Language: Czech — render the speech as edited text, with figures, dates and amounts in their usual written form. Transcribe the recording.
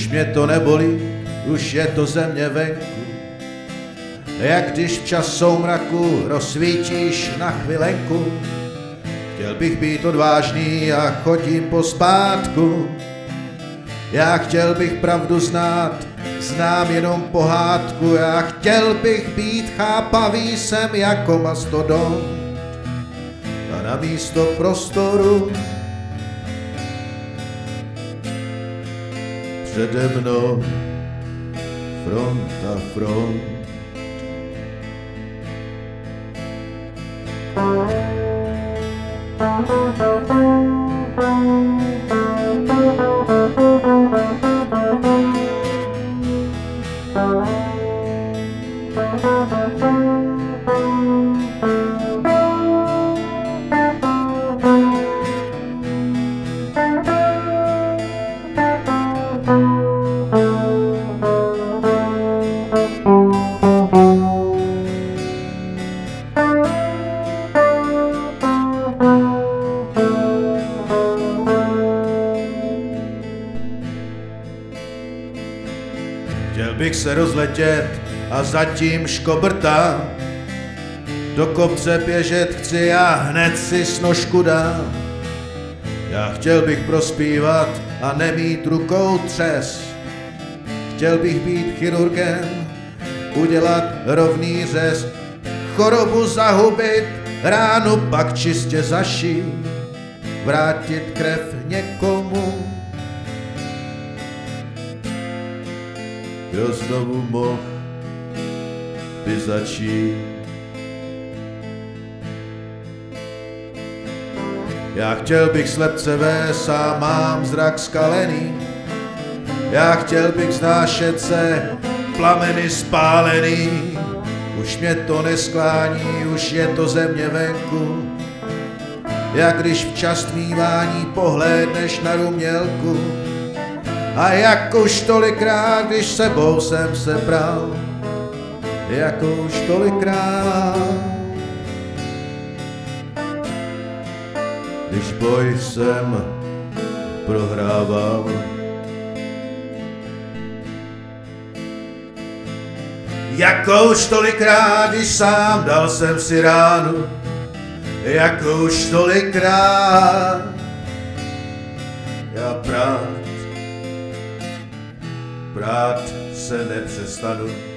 Už mě to nebolí, už je to země venku. Jak když včas soumraku rozsvítíš na chvilenku. Chtěl bych být odvážný a chodím pospátku. Já chtěl bych pravdu znát, znám jenom pohádku. Já chtěl bych být chápavý, jsem jako mastodont. A na místo prostoru přede mnou front a front. Chtěl bych se rozletět a zatím škobrtám. Do kopce běžet chci a hned si snožku dám. Já chtěl bych prospívat a nemít rukou třes. Chtěl bych být chirurgem, udělat rovný řez. Chorobu zahubit, ránu pak čistě zašít. Vrátit krev někomu, kdo znovu mohl by začít. Já chtěl bych slepce vést a mám zrak skalený. Já chtěl bych znášet se plameny spálený. Už mě to nesklání, už je to země venku. Jak když včas tmívání pohlédneš na rumělku. A jak už tolikrát, když sebou jsem se bral, jak už tolikrát, když boj jsem prohrával. Jak už tolikrát, když sám dal jsem si ránu, jak už tolikrát, já prát se nepřestanu.